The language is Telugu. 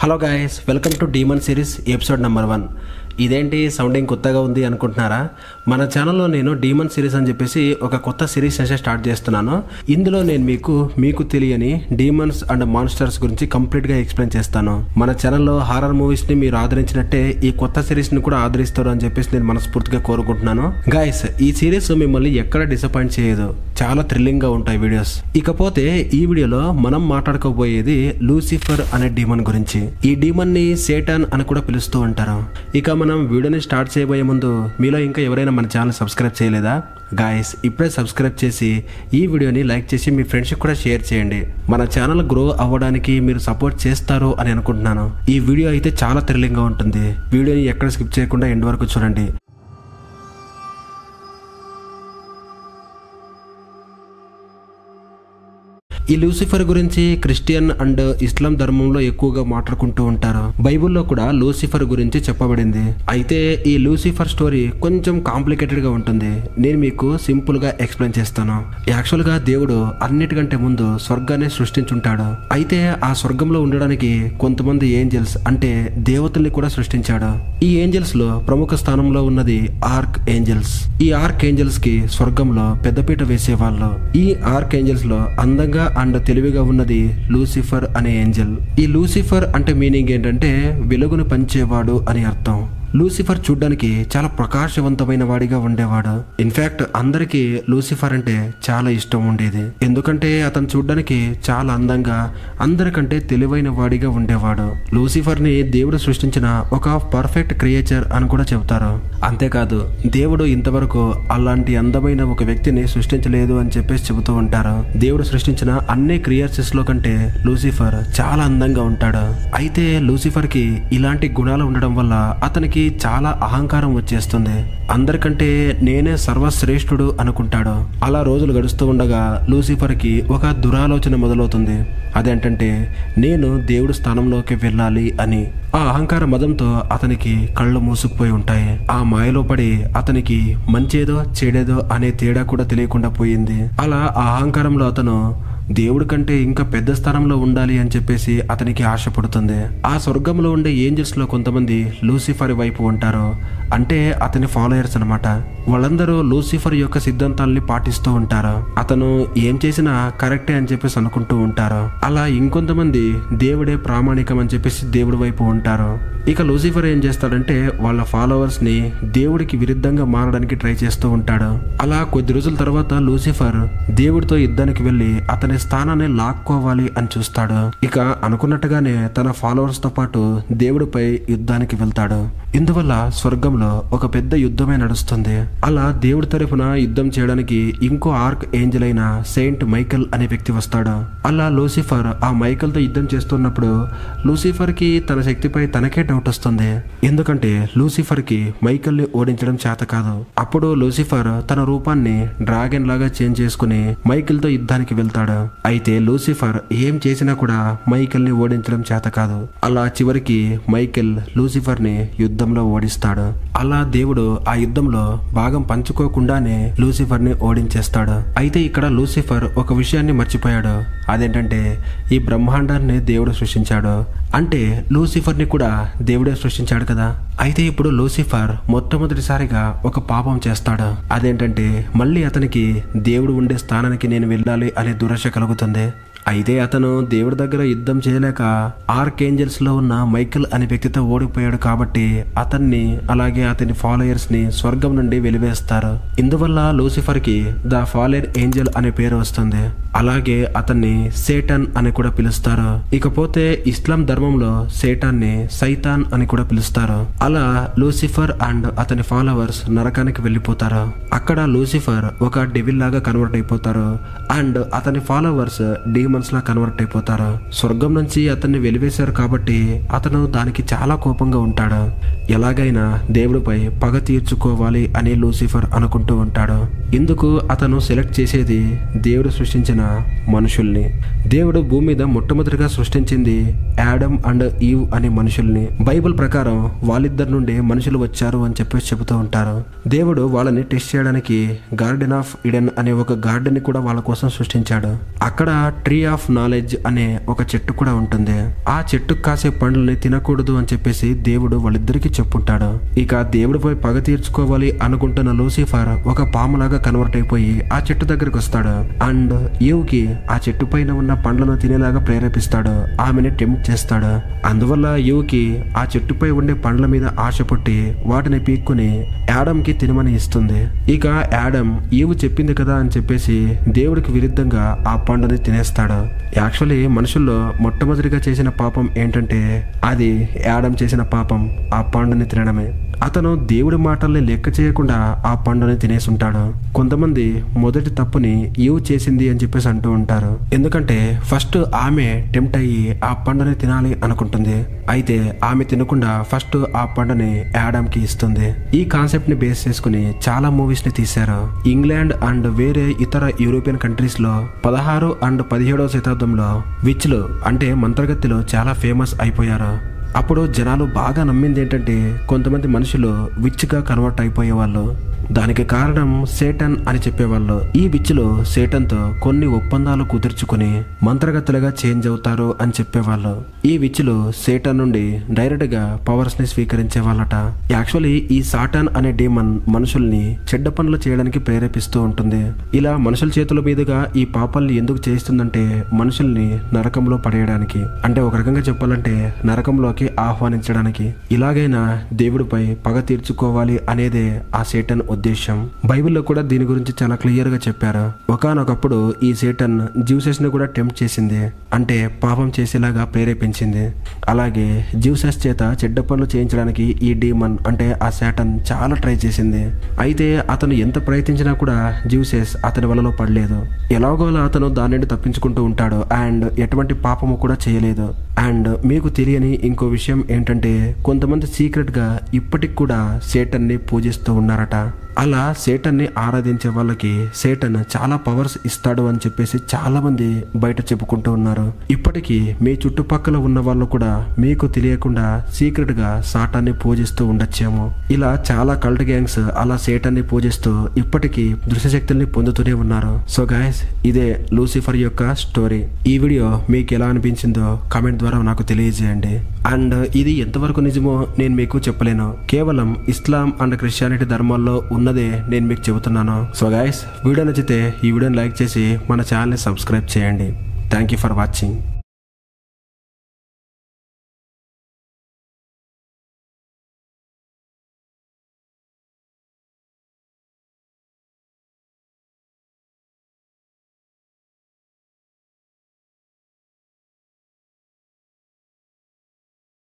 Hello guys, welcome to demon series episode number 1. ఇదేంటి సౌండింగ్ కొత్తగా ఉంది అనుకుంటున్నారా? మన ఛానల్లో నేను డీమన్ సిరీస్ అని చెప్పేసి ఒక కొత్త సిరీస్ స్టార్ట్ చేస్తున్నాను. ఇందులో నేను మీకు తెలియని డీమన్స్ అండ్ మాన్స్టర్స్ గురించి కంప్లీట్గా ఎక్స్ప్లెయిన్ చేస్తాను. మన ఛానల్లో హారర్ మూవీస్ని మీరు ఆదరించినట్టే ఈ కొత్త సిరీస్ని కూడా ఆదరిస్తారు అని చెప్పేసి నేను మనస్ఫూర్తిగా కోరుకుంటున్నాను. గాయస్, ఈ సిరీస్ మిమ్మల్ని ఎక్కడ డిసప్పాయింట్ చేయదు. చాలా థ్రిల్లింగ్గా ఉంటాయి వీడియోస్. ఇకపోతే ఈ వీడియోలో మనం మాట్లాడుకోబోయేది లూసిఫర్ అనే డీమన్ గురించి. ఈ డీమన్ ని సేటాన్ అని కూడా పిలుస్తూ ఉంటారు. ఇక మనం వీడియోని స్టార్ట్ చేయబోయే ముందు మీలో ఇంకా ఎవరైనా మన ఛానల్ సబ్స్క్రైబ్ చేయలేదా? గాయస్, ఇప్పుడే సబ్స్క్రైబ్ చేసి ఈ వీడియోని లైక్ చేసి మీ ఫ్రెండ్స్కి కూడా షేర్ చేయండి. మన ఛానల్ గ్రో అవ్వడానికి మీరు సపోర్ట్ చేస్తారు అని అనుకుంటున్నాను. ఈ వీడియో అయితే చాలా థ్రిల్లింగ్గా ఉంటుంది. వీడియోని ఎక్కడ స్కిప్ చేయకుండా ఎండ్ వరకు చూడండి. ఈ లూసిఫర్ గురించి క్రిస్టియన్ అండ్ ఇస్లాం ధర్మంలో ఎక్కువగా మాట్లాడుకుంటూ ఉంటారు. బైబిల్లో కూడా లూసిఫర్ గురించి చెప్పబడింది. అయితే ఈ లూసిఫర్ స్టోరీ కొంచెం కాంప్లికేటెడ్ గా ఉంటుంది. నేను మీకు సింపుల్ గా ఎక్స్ప్లెయిన్ చేస్తాను. యాక్చువల్ గా దేవుడు అన్నిటికంటే ముందు స్వర్గాన్ని సృష్టించుంటాడు. అయితే ఆ స్వర్గంలో ఉండడానికి కొంతమంది ఏంజల్స్ అంటే దేవతల్ని కూడా సృష్టించాడు. ఈ ఏంజల్స్ లో ప్రముఖ స్థానంలో ఉన్నది ఆర్క్ ఏంజల్స్. ఈ ఆర్క్ ఏంజల్స్ కి స్వర్గంలో పెద్దపీట వేసేవాళ్ళు. ఈ ఆర్క్ ఏంజల్స్ లో అందంగా అండ్ తెలివిగా ఉన్నది లూసిఫర్ అనే ఏంజల్. ఈ లూసిఫర్ అంటే మీనింగ్ ఏంటంటే వెలుగును పంచేవాడు అని అర్థం. లూసిఫర్ చూడ్డానికి చాలా ప్రకాశవంతమైన వాడిగా ఉండేవాడు. ఇన్ఫాక్ట్ అందరికీ లూసిఫర్ అంటే చాలా ఇష్టం ఉండేది. ఎందుకంటే అతను చూడ్డానికి చాలా అందంగా అందరికంటే తెలివైన వాడిగా ఉండేవాడు. లూసిఫర్ ని దేవుడు సృష్టించిన ఒక పర్ఫెక్ట్ క్రియేచర్ అని కూడా చెబుతారు. అంతేకాదు, దేవుడు ఇంతవరకు అలాంటి అందమైన ఒక వ్యక్తిని సృష్టించలేదు అని చెప్పేసి చెబుతూ ఉంటారు. దేవుడు సృష్టించిన అన్ని క్రియేచర్స్ లో కంటే లూసిఫర్ చాలా అందంగా ఉంటాడు. అయితే లూసిఫర్ కి ఇలాంటి గుణాలు ఉండడం వల్ల అతనికి చాలా అహంకారం వచ్చేస్తుంది. అందరికంటే నేనే సర్వశ్రేష్ఠుడు అనుకుంటాడు. అలా రోజులు గడుస్తూ ఉండగా లూసిఫర్ కి ఒక దురాలోచన మొదలవుతుంది. అదేంటంటే నేను దేవుడి స్థానంలోకి వెళ్ళాలి అని. ఆ అహంకార మదంతో అతనికి కళ్ళు మూసుకుపోయి ఉంటాయి. ఆ మాయలో పడి అతనికి మంచేదో చెడేదో అనే తేడా కూడా తెలియకుండా పోయింది. అలా ఆ అహంకారంలో అతను దేవుడి కంటే ఇంకా పెద్ద స్థానంలో ఉండాలి అని చెప్పేసి అతనికి ఆశ పుడుతుంది. ఆ స్వర్గంలో ఉండే ఏంజల్స్ లో కొంతమంది లూసిఫర్ వైపు ఉంటారు. అంటే అతని ఫాలోయర్స్ అనమాట. వాళ్ళందరూ లూసిఫర్ యొక్క సిద్ధాంతాలని పాటిస్తూ ఉంటారు. అతను ఏం చేసినా కరెక్టే అని చెప్పేసి అనుకుంటూ ఉంటారు. అలా ఇంకొంతమంది దేవుడే ప్రామాణికం అని చెప్పేసి దేవుడి వైపు ఉంటారు. ఇక లూసిఫర్ ఏం చేస్తాడంటే వాళ్ళ ఫాలోవర్స్ ని దేవుడికి విరుద్ధంగా మారడానికి ట్రై చేస్తూ ఉంటాడు. అలా కొద్ది రోజుల తర్వాత లూసిఫర్ దేవుడితో యుద్ధానికి వెళ్లి అతని స్థానాన్ని లాక్కోవాలి అని చూస్తాడు. ఇక అనుకున్నట్టుగానే తన ఫాలోవర్స్ తో పాటు దేవుడిపై యుద్ధానికి వెళ్తాడు. ఇందువల్ల స్వర్గంలో ఒక పెద్ద యుద్ధమే నడుస్తుంది. అలా దేవుడి తరఫున యుద్ధం చేయడానికి ఇంకో ఆర్క్ ఏంజల్ అయిన సెయింట్ మైకెల్ అనే వ్యక్తి వస్తాడు. అలా లూసిఫర్ ఆ మైకెల్ తో యుద్ధం చేస్తున్నప్పుడు లూసిఫర్ కి తన శక్తిపై తనకే డౌట్ వస్తుంది. ఎందుకంటే లూసిఫర్ కి మైకెల్ ని ఓడించడం చేత కాదు. అప్పుడు లూసిఫర్ తన రూపాన్ని డ్రాగన్ లాగా చేంజ్ చేసుకుని మైకెల్ తో యుద్ధానికి వెళ్తాడు. అయితే లూసిఫర్ ఏం చేసినా కూడా మైకెల్ ని ఓడించడం చేత కాదు. అలా చివరికి మైకెల్ లూసిఫర్ ని యుద్ధంలో ఓడిస్తాడు. అలా దేవుడు ఆ యుద్ధంలో భాగం పంచుకోకుండానే లూసిఫర్ ని ఓడించేస్తాడు. అయితే ఇక్కడ లూసిఫర్ ఒక విషయాన్ని మర్చిపోయాడు. అదేంటంటే ఈ బ్రహ్మాండాన్ని దేవుడు సృష్టించాడు. అంటే లూసిఫర్ ని కూడా దేవుడే సృష్టించాడు కదా. అయితే ఇప్పుడు లూసిఫర్ మొట్టమొదటిసారిగా ఒక పాపం చేస్తాడు. అదేంటంటే మళ్ళీ అతనికి దేవుడు ఉండే స్థానానికి నేను వెళ్ళాలి అనే దురాశ కలుగుతుంది. అయితే అతను దేవుడి దగ్గర యుద్ధం చేయలేక ఆర్క్ ఏంజల్స్ లో ఉన్న మైకెల్ అనే వ్యక్తితో ఓడిపోయాడు. కాబట్టి అతన్ని అలాగే అతని ఫాలోయర్స్ ని స్వర్గం నుండి వెలివేస్తారు. ఇందువల్ల లూసిఫర్ కి ద ఫాలోయర్ ఏంజల్ అనే పేరు వస్తుంది. అలాగే అతన్ని సేటాన్ అని కూడా పిలుస్తారు. ఇకపోతే ఇస్లాం ధర్మంలో సేటాన్ ని సైతాన్ అని కూడా పిలుస్తారు. అలా లూసిఫర్ అండ్ అతని ఫాలోవర్స్ నరకానికి వెళ్ళిపోతారు. అక్కడ లూసిఫర్ ఒక డెవిల్ లాగా కన్వర్ట్ అయిపోతారు అండ్ అతని ఫాలోవర్స్ డీమన్స్ లా కన్వర్ట్ అయిపోతారు. స్వర్గం నుంచి అతన్ని వెలివేశారు కాబట్టి అతను దానికి చాలా కోపంగా ఉంటాడు. ఎలాగైనా దేవుడిపై పగ తీర్చుకోవాలి అని లూసిఫర్ అనుకుంటూ ఉంటాడు. ఇందుకు అతను సెలెక్ట్ చేసేది దేవుడు సృష్టించిన మనుషుల్ని. దేవుడు భూమి మీద మొట్టమొదటిగా సృష్టించింది యాడమ్ అండ్ ఈవ్ అనే మనుషుల్ని. బైబిల్ ప్రకారం వాళ్ళిద్దరి నుండి మనుషులు వచ్చారు అని చెప్పేసి చెబుతూ ఉంటారు. దేవుడు వాళ్ళని టెస్ట్ చేయడానికి గార్డెన్ ఆఫ్ ఈడెన్ అనే ఒక గార్డెన్ ని కూడా వాళ్ళ కోసం సృష్టించాడు. అక్కడ ట్రీ ట్రీ ఆఫ్ నాలెడ్జ్ అనే ఒక చెట్టు కూడా ఉంటుంది. ఆ చెట్టుకు కాసే పండ్లని తినకూడదు అని చెప్పేసి దేవుడు వాళ్ళిద్దరికి చెప్పుంటాడు. ఇక దేవుడిపై పగ తీర్చుకోవాలి అనుకుంటున్న లూసిఫర్ ఒక పాములాగా కన్వర్ట్ అయిపోయి ఆ చెట్టు దగ్గరికి వస్తాడు. అండ్ ఈవ్కి ఆ చెట్టు పైన ఉన్న పండ్లను తినేలాగా ప్రేరేపిస్తాడు. ఆమెని టెంప్ట్ చేస్తాడు. అందువల్ల ఈవ్కి ఆ చెట్టుపై ఉండే పండ్ల మీద ఆశ పుట్టి వాటిని పీక్కుని యాడమ్ కి తినమని ఇస్తుంది. ఇక యాడమ్ ఈవ్ చెప్పింది కదా అని చెప్పేసి దేవుడికి విరుద్ధంగా ఆ పండుని తినేస్తాడు. యాక్చువల్లీ మనుషుల్లో మొట్టమొదటిగా చేసిన పాపం ఏంటంటే అది యాడమ్ చేసిన పాపం, ఆ పండుని తినడమే. అతను దేవుడి మాటల్ని లెక్క చేయకుండా ఆ పండుని తినేసుంటాడు. కొంతమంది మొదటి తప్పుని ఈవ్ చేసింది అని చెప్పేసి అంటూ ఉంటారు. ఎందుకంటే ఫస్ట్ ఆమె టెంప్ట్ అయ్యి ఆ పండుని తినాలి అనుకుంటుంది. అయితే ఆమె తినకుండా ఫస్ట్ ఆ పండుని యాడమ్ కి ఇస్తుంది. ఈ కాన్సెప్ట్ ని బేస్ చేసుకుని చాలా మూవీస్ ని తీశారు. ఇంగ్లాండ్ అండ్ వేరే ఇతర యూరోపియన్ కంట్రీస్ లో 16 అండ్ 17వ శతాబ్దంలో విచ్లు అంటే మంత్రగత్తెలు చాలా ఫేమస్ అయిపోయారు. అప్పుడు జనాలు బాగా నమ్మింది ఏంటంటే కొంతమంది మనుషులు విచ్గా కన్వర్ట్ అయిపోయేవాళ్ళు. దానికి కారణం సేటన్ అని చెప్పేవాళ్ళు. ఈ విచ్చులు సేటన్తో కొన్ని ఒప్పందాలు కుదుర్చుకుని మంత్రగతులుగా చేంజ్ అవుతారు అని చెప్పేవాళ్ళు. ఈ విచ్చులు సేటన్ నుండి డైరెక్ట్ గా పవర్స్ ని స్వీకరించే వాళ్ళట. యాక్చువల్లీ ఈ సాటాన్ అనే డీమన్ మనుషుల్ని చెడ్డ పనులు చేయడానికి ప్రేరేపిస్తూ ఉంటుంది. ఇలా మనుషుల చేతుల మీదుగా ఈ పాపాల్ని ఎందుకు చేస్తుందంటే మనుషుల్ని నరకంలో పడేయడానికి, అంటే ఒక రకంగా చెప్పాలంటే నరకంలోకి ఆహ్వానించడానికి. ఇలాగైనా దేవుడిపై పగ తీర్చుకోవాలి అనేదే ఆ సేటన్ ఉద్దేశం. బైబిల్లో కూడా దీని గురించి చాలా క్లియర్ గా చెప్పారు. ఒకానొకప్పుడు ఈ సేటన్ జీసస్ ని కూడా టెంప్ట్ చేసింది, అంటే పాపం చేసేలాగా ప్రేరేపించింది. అలాగే జీసస్ చేత చెడ్డ పనులు చేయించడానికి ఈ డీమన్ అంటే ఆ సేటన్ చాలా ట్రై చేసింది. అయితే అతను ఎంత ప్రయత్నించినా కూడా జీసస్ అతని వలలో పడలేదు. ఎలాగోలా అతను దాని నుండి తప్పించుకుంటూ ఉంటాడు అండ్ ఎటువంటి పాపము కూడా చేయలేదు. అండ్ మీకు తెలియని ఇంకో విషయం ఏంటంటే కొంతమంది సీక్రెట్ గా ఇప్పటికి కూడా సేటన్ ని పూజిస్తూ ఉన్నారట. అలా సేటన్ ని ఆరాధించే వాళ్ళకి సేటన్ చాలా పవర్స్ ఇస్తాడు అని చెప్పేసి చాలా మంది బయట చెప్పుకుంటూ ఉన్నారు. ఇప్పటికీ మీ చుట్టుపక్కల ఉన్న వాళ్ళు కూడా మీకు తెలియకుండా సీక్రెట్ గా సాటాన్ని పూజిస్తూ ఉండొచ్చేమో. ఇలా చాలా కల్ట్ గ్యాంగ్స్ అలా సేటన్ ని పూజిస్తూ ఇప్పటికీ దృశ్యశక్తుల్ని పొందుతూనే ఉన్నారు. సో గైస్, ఇదే లూసిఫర్ యొక్క స్టోరీ. ఈ వీడియో మీకు ఎలా అనిపించిందో కామెంట్ ద్వారా నాకు తెలియజేయండి. అండ్ ఇది ఎంతవరకు నిజమో నేను మీకు చెప్పలేను. కేవలం ఇస్లాం అండ్ క్రిస్టియానిటీ ధర్మాల్లో ఉన్నదే నేను మీకు చెబుతున్నాను. సో గైస్, వీడియో నచ్చితే ఈ వీడియోని లైక్ చేసి మన ఛానల్ని సబ్స్క్రైబ్ చేయండి. Thank you for watching.